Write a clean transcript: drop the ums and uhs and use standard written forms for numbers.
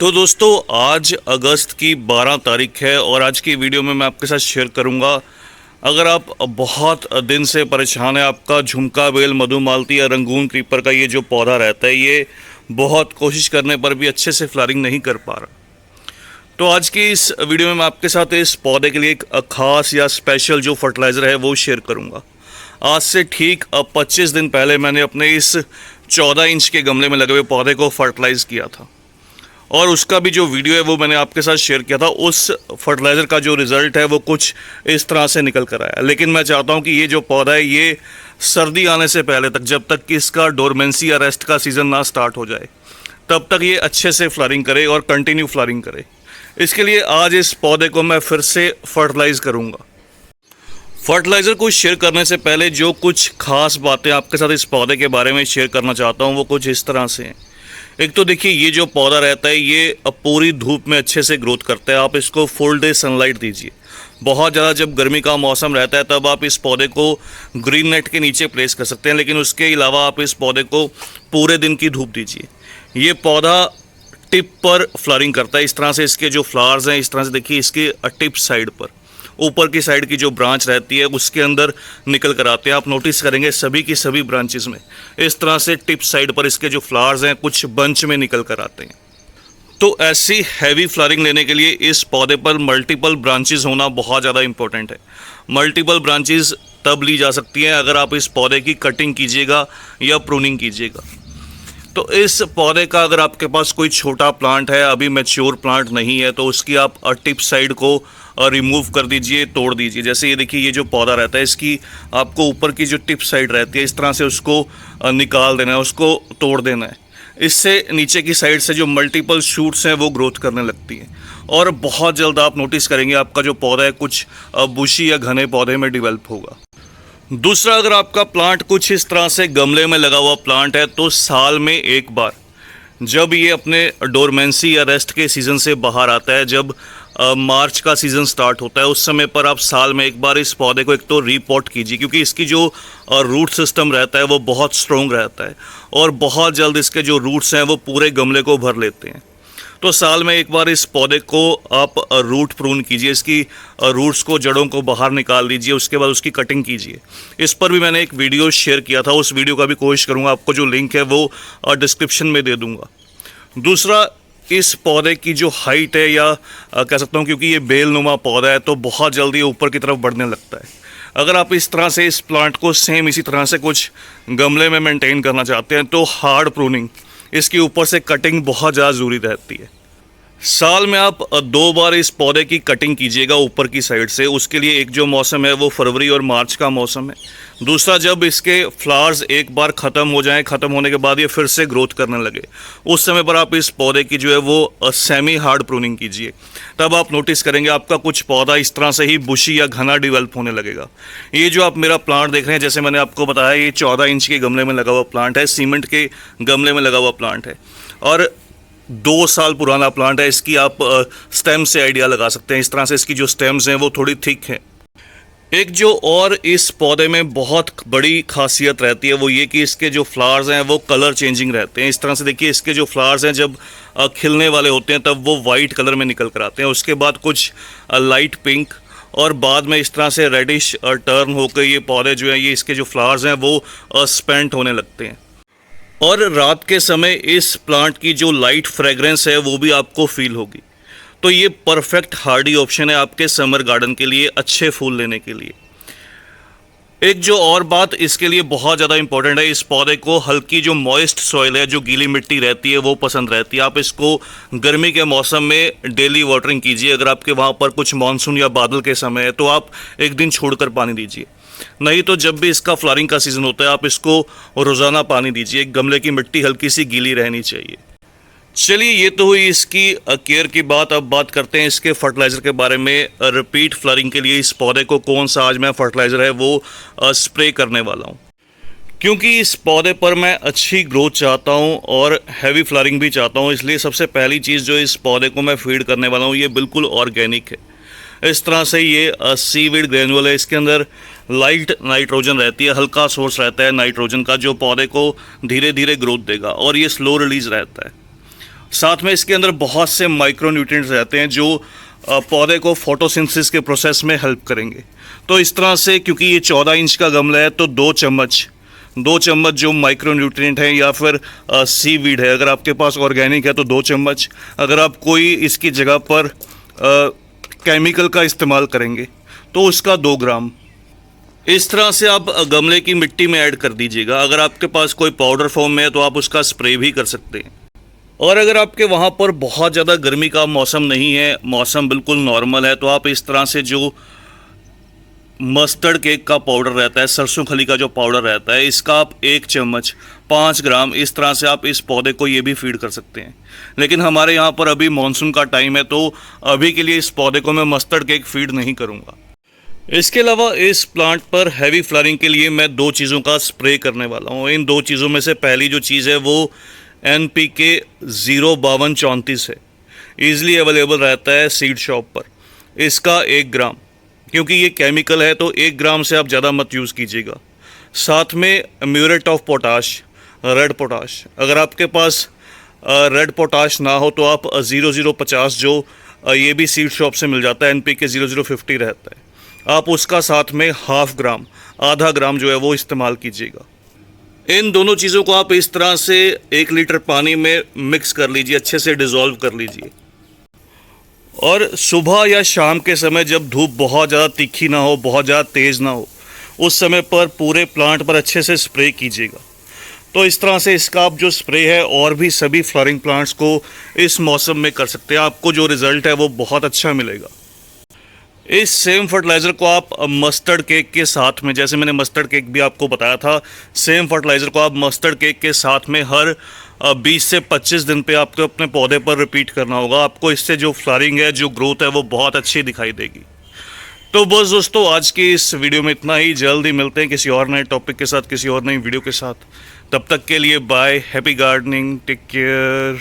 तो दोस्तों आज अगस्त की 12 तारीख है और आज की वीडियो में मैं आपके साथ शेयर करूंगा। अगर आप बहुत दिन से परेशान है, आपका झुमका बेल, मधुमालती या रंगून क्रीपर का ये जो पौधा रहता है, ये बहुत कोशिश करने पर भी अच्छे से फ्लावरिंग नहीं कर पा रहा, तो आज की इस वीडियो में मैं आपके साथ इस पौधे के लिए एक खास या स्पेशल जो फर्टिलाइज़र है वो शेयर करूँगा। आज से ठीक 25 दिन पहले मैंने अपने इस 14 इंच के गमले में लगे हुए पौधे को फर्टिलाइज़ किया था और उसका भी जो वीडियो है वो मैंने आपके साथ शेयर किया था। उस फर्टिलाइज़र का जो रिज़ल्ट है वो कुछ इस तरह से निकल कर आया। लेकिन मैं चाहता हूँ कि ये जो पौधा है ये सर्दी आने से पहले तक, जब तक कि इसका डोरमेंसी या रेस्ट का सीज़न ना स्टार्ट हो जाए, तब तक ये अच्छे से फ्लावरिंग करे और कंटिन्यू फ्लावरिंग करे। इसके लिए आज इस पौधे को मैं फिर से फर्टिलाइज़ करूँगा। फर्टिलाइज़र को शेयर करने से पहले जो कुछ खास बातें आपके साथ इस पौधे के बारे में शेयर करना चाहता हूँ वो कुछ इस तरह से हैं। एक तो देखिए, ये जो पौधा रहता है ये पूरी धूप में अच्छे से ग्रोथ करता है। आप इसको फुल डे सनलाइट दीजिए। बहुत ज़्यादा जब गर्मी का मौसम रहता है तब आप इस पौधे को ग्रीन नेट के नीचे प्लेस कर सकते हैं, लेकिन उसके अलावा आप इस पौधे को पूरे दिन की धूप दीजिए। ये पौधा टिप पर फ्लावरिंग करता है। इस तरह से इसके जो फ्लावर्स हैं, इस तरह से देखिए, इसके टिप साइड पर, ऊपर की साइड की जो ब्रांच रहती है उसके अंदर निकल कर आते हैं। आप नोटिस करेंगे सभी की सभी ब्रांचेस में इस तरह से टिप साइड पर इसके जो फ्लावर्स हैं कुछ बंच में निकल कर आते हैं। तो ऐसी हैवी फ्लावरिंग लेने के लिए इस पौधे पर मल्टीपल ब्रांचेस होना बहुत ज़्यादा इंपॉर्टेंट है। मल्टीपल ब्रांचेस तब ली जा सकती हैं अगर आप इस पौधे की कटिंग कीजिएगा या प्रूनिंग कीजिएगा। तो इस पौधे का अगर आपके पास कोई छोटा प्लांट है, अभी मैच्योर प्लांट नहीं है, तो उसकी आप टिप साइड को रिमूव कर दीजिए, तोड़ दीजिए। जैसे ये देखिए, ये जो पौधा रहता है इसकी आपको ऊपर की जो टिप साइड रहती है इस तरह से उसको निकाल देना है, उसको तोड़ देना है। इससे नीचे की साइड से जो मल्टीपल शूट्स हैं वो ग्रोथ करने लगती हैं और बहुत जल्द आप नोटिस करेंगे आपका जो पौधा है कुछ बुशी या घने पौधे में डेवलप होगा। दूसरा, अगर आपका प्लांट कुछ इस तरह से गमले में लगा हुआ प्लांट है तो साल में एक बार, जब ये अपने डोरमेंसी या रेस्ट के सीज़न से बाहर आता है, जब मार्च का सीज़न स्टार्ट होता है, उस समय पर आप साल में एक बार इस पौधे को एक तो रीपॉट कीजिए, क्योंकि इसकी जो रूट सिस्टम रहता है वो बहुत स्ट्रॉन्ग रहता है और बहुत जल्द इसके जो रूट्स हैं वो पूरे गमले को भर लेते हैं। तो साल में एक बार इस पौधे को आप रूट प्रून कीजिए, इसकी रूट्स को, जड़ों को बाहर निकाल दीजिए, उसके बाद उसकी कटिंग कीजिए। इस पर भी मैंने एक वीडियो शेयर किया था, उस वीडियो का भी कोशिश करूँगा, आपको जो लिंक है वो डिस्क्रिप्शन में दे दूँगा। दूसरा, इस पौधे की जो हाइट है, या कह सकता हूँ क्योंकि ये बेलनुमा पौधा है तो बहुत जल्दी ऊपर की तरफ बढ़ने लगता है। अगर आप इस तरह से इस प्लांट को सेम इसी तरह से कुछ गमले में मेंटेन करना चाहते हैं तो हार्ड प्रूनिंग, इसके ऊपर से कटिंग बहुत ज़्यादा ज़रूरी रहती है। साल में आप 2 बार इस पौधे की कटिंग कीजिएगा ऊपर की साइड से। उसके लिए एक जो मौसम है वो फरवरी और मार्च का मौसम है। दूसरा, जब इसके फ्लावर्स एक बार ख़त्म हो जाएं, ख़त्म होने के बाद ये फिर से ग्रोथ करने लगे, उस समय पर आप इस पौधे की जो है वो सेमी हार्ड प्रूनिंग कीजिए। तब आप नोटिस करेंगे आपका कुछ पौधा इस तरह से ही बुशी या घना डेवलप होने लगेगा। ये जो आप मेरा प्लांट देख रहे हैं, जैसे मैंने आपको बताया, ये 14 इंच के गमले में लगा हुआ प्लांट है, सीमेंट के गमले में लगा हुआ प्लांट है और 2 साल पुराना प्लांट है। इसकी आप स्टेम से आइडिया लगा सकते हैं। इस तरह से इसकी जो स्टेम्स हैं वो थोड़ी थिक हैं। एक जो और इस पौधे में बहुत बड़ी खासियत रहती है वो ये कि इसके जो फ्लावर्स हैं वो कलर चेंजिंग रहते हैं। इस तरह से देखिए, इसके जो फ्लावर्स हैं जब खिलने वाले होते हैं तब वो वाइट कलर में निकल कर आते हैं, उसके बाद कुछ लाइट पिंक और बाद में इस तरह से रेडिश टर्न होकर ये पौधे जो हैं, ये इसके जो फ्लावर्स हैं वो स्पेंट होने लगते हैं। और रात के समय इस प्लांट की जो लाइट फ्रेगरेंस है वो भी आपको फील होगी। तो ये परफेक्ट हार्डी ऑप्शन है आपके समर गार्डन के लिए, अच्छे फूल लेने के लिए। एक जो और बात इसके लिए बहुत ज़्यादा इंपॉर्टेंट है, इस पौधे को हल्की जो मॉइस्ट सॉइल है, जो गीली मिट्टी रहती है वो पसंद रहती है। आप इसको गर्मी के मौसम में डेली वाटरिंग कीजिए। अगर आपके वहाँ पर कुछ मानसून या बादल के समय है तो आप एक दिन छोड़कर पानी दीजिए, नहीं तो जब भी इसका फ्लावरिंग का सीज़न होता है आप इसको रोज़ाना पानी दीजिए। गमले की मिट्टी हल्की सी गीली रहनी चाहिए। चलिए, ये तो हुई इसकी केयर की बात। अब बात करते हैं इसके फर्टिलाइज़र के बारे में। रिपीट फ्लावरिंग के लिए इस पौधे को कौन सा आज मैं फर्टिलाइज़र है वो स्प्रे करने वाला हूँ, क्योंकि इस पौधे पर मैं अच्छी ग्रोथ चाहता हूँ और हैवी फ्लावरिंग भी चाहता हूँ। इसलिए सबसे पहली चीज़ जो इस पौधे को मैं फीड करने वाला हूँ ये बिल्कुल ऑर्गेनिक है। इस तरह से ये सीवीड ग्रेनुअल है, इसके अंदर लाइट नाइट्रोजन रहती है, हल्का सोर्स रहता है नाइट्रोजन का, जो पौधे को धीरे धीरे ग्रोथ देगा और ये स्लो रिलीज रहता है। साथ में इसके अंदर बहुत से माइक्रो न्यूट्रिएंट्स रहते हैं जो पौधे को फोटोसिंथेसिस के प्रोसेस में हेल्प करेंगे। तो इस तरह से, क्योंकि ये 14 इंच का गमला है, तो 2 चम्मच जो माइक्रो न्यूट्रिएंट है या फिर सीवीड है, अगर आपके पास ऑर्गेनिक है तो 2 चम्मच, अगर आप कोई इसकी जगह पर केमिकल का इस्तेमाल करेंगे तो उसका 2 ग्राम। इस तरह से आप गमले की मिट्टी में ऐड कर दीजिएगा। अगर आपके पास कोई पाउडर फॉर्म में है तो आप उसका स्प्रे भी कर सकते हैं। और अगर आपके वहाँ पर बहुत ज़्यादा गर्मी का मौसम नहीं है, मौसम बिल्कुल नॉर्मल है, तो आप इस तरह से जो मस्टर्ड केक का पाउडर रहता है, सरसों खली का जो पाउडर रहता है, इसका आप 1 चम्मच 5 ग्राम इस तरह से आप इस पौधे को ये भी फीड कर सकते हैं। लेकिन हमारे यहाँ पर अभी मानसून का टाइम है, तो अभी के लिए इस पौधे को मैं मस्टर्ड केक फीड नहीं करूँगा। इसके अलावा इस प्लांट पर हैवी फ्लावरिंग के लिए मैं 2 चीज़ों का स्प्रे करने वाला हूँ। इन 2 चीज़ों में से पहली जो चीज़ है वो NPK 05234 है। ईज़िली अवेलेबल रहता है सीड शॉप पर। इसका 1 ग्राम, क्योंकि ये केमिकल है तो 1 ग्राम से आप ज़्यादा मत यूज़ कीजिएगा। साथ में muriate of potash, red potash, अगर आपके पास रेड पोटाश ना हो तो आप 0050 जो ये भी सीड शॉप से मिल जाता है, NPK 0050 रहता है, आप उसका साथ में 1/2 ग्राम, आधा ग्राम जो है वो इस्तेमाल कीजिएगा। इन दोनों चीज़ों को आप इस तरह से 1 लीटर पानी में मिक्स कर लीजिए, अच्छे से डिज़ोल्व कर लीजिए। और सुबह या शाम के समय जब धूप बहुत ज़्यादा तीखी ना हो, बहुत ज़्यादा तेज़ ना हो, उस समय पर पूरे प्लांट पर अच्छे से स्प्रे कीजिएगा। तो इस तरह से इसका आप जो स्प्रे है और भी सभी फ्लावरिंग प्लांट्स को इस मौसम में कर सकते हैं। आपको जो रिज़ल्ट है वो बहुत अच्छा मिलेगा। इस सेम फर्टिलाइज़र को आप मस्टर्ड केक के साथ में, जैसे मैंने मस्टर्ड केक भी आपको बताया था, सेम फर्टिलाइज़र को आप मस्टर्ड केक के साथ में हर 20 से 25 दिन पे आपको अपने पौधे पर रिपीट करना होगा। आपको इससे जो फ्लावरिंग है, जो ग्रोथ है, वो बहुत अच्छी दिखाई देगी। तो बस दोस्तों, आज की इस वीडियो में इतना ही। जल्दी मिलते हैं किसी और नए टॉपिक के साथ, किसी और नई वीडियो के साथ। तब तक के लिए bye, happy gardening, take care.